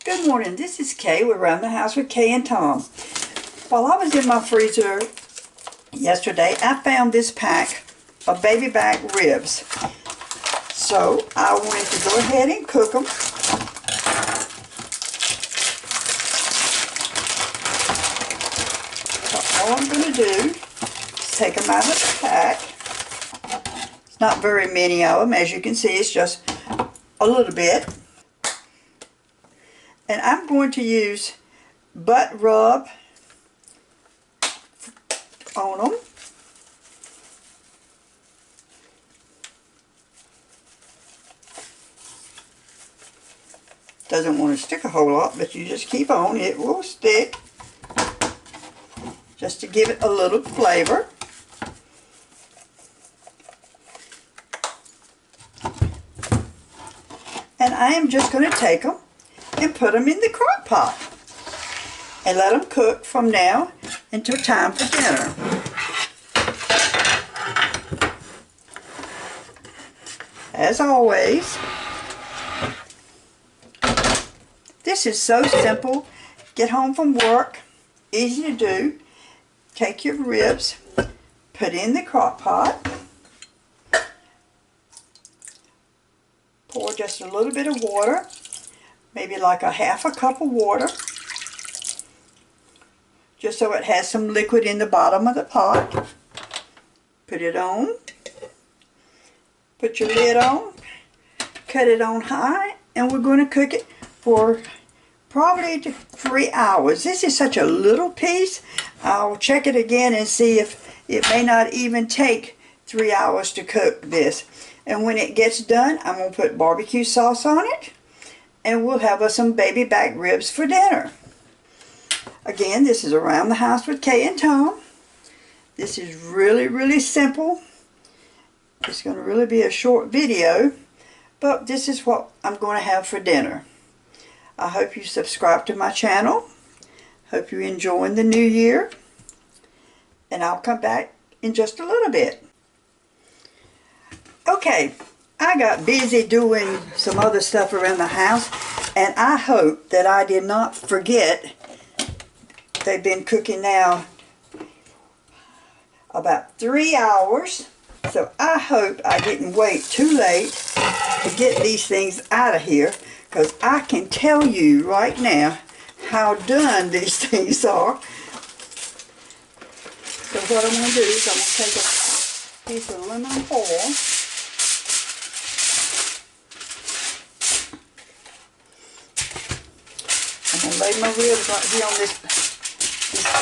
Good morning, this is Kay. We're around the house with Kay and Tom. While I was in my freezer yesterday, I found this pack of baby back ribs. So I wanted to go ahead and cook them. So all I'm going to do is take them out of the pack. It's not very many of them. As you can see, it's just a little bit. And I'm going to use butt rub on them. Doesn't want to stick a whole lot, but you just keep on. It will stick. Just to give it a little flavor. And I am just going to take them and put them in the crock pot and let them cook from now until time for dinner. As always, this is so simple. Get home from work, easy to do. Take your ribs, put in the crock pot, pour just a little bit of water, maybe like a half a cup of water, just so it has some liquid in the bottom of the pot. Put it on, put your lid on, cut it on high, and we're going to cook it for probably 3 hours. This is such a little piece. I'll check it again and see if it may not even take 3 hours to cook this. And when it gets done, I'm going to put barbecue sauce on it, and we'll have us some baby back ribs for dinner. Again, this is Around the House with Kay and Tom. This is really simple. It's going to really be a short video, but this is what I'm going to have for dinner. I hope you subscribe to my channel. Hope you're enjoying the new year. And I'll come back in just a little bit. Okay, I got busy doing some other stuff around the house, and I hope that I did not forget. They've been cooking now about 3 hours, so I hope I didn't wait too late to get these things out of here, because I can tell you right now how done these things are. So what I'm going to do is I'm going to take a piece of aluminum foil. I'm going to lay my ribs right here on this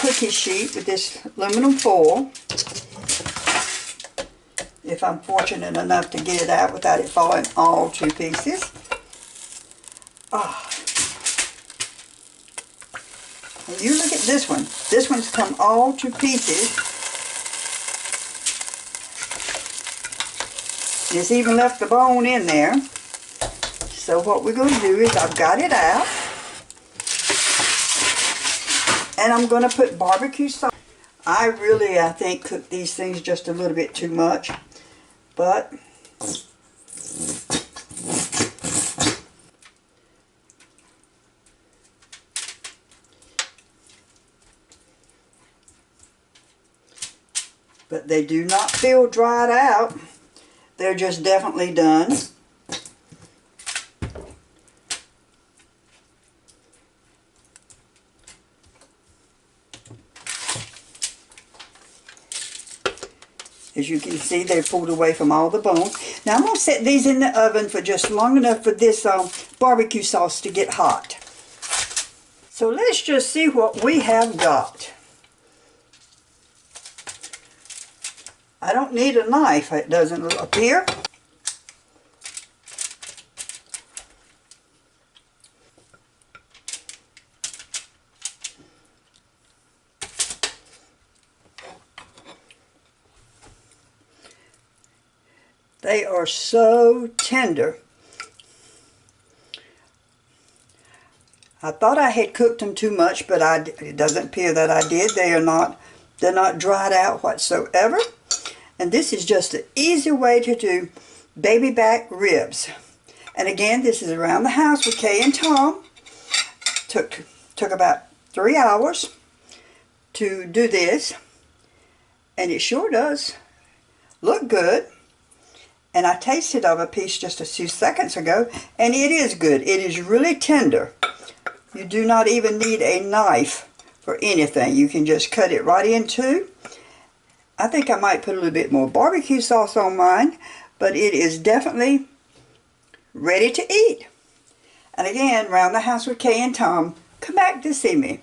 cookie sheet with this aluminum foil. If I'm fortunate enough to get it out without it falling all to pieces. And you look at this one. This one's come all to pieces. It's even left the bone in there. So what we're going to do is I've got it out. And I'm going to put barbecue sauce. I think, cook these things just a little bit too much. But they do not feel dried out. They're just definitely done. As you can see, they're pulled away from all the bone. Now I'm going to set these in the oven for just long enough for this barbecue sauce to get hot. So let's just see what we have got. I don't need a knife, it doesn't appear. They are so tender. I thought I had cooked them too much, but it doesn't appear that I did. They're not dried out whatsoever. And this is just an easy way to do baby back ribs. And again, this is Around the House with Kay and Tom. took about 3 hours to do this, and it sure does look good. And I tasted of a piece just a few seconds ago, and it is good. It is really tender. You do not even need a knife for anything. You can just cut it right in two. I think I might put a little bit more barbecue sauce on mine, but it is definitely ready to eat. And again, Round the House with Kay and Tom, come back to see me.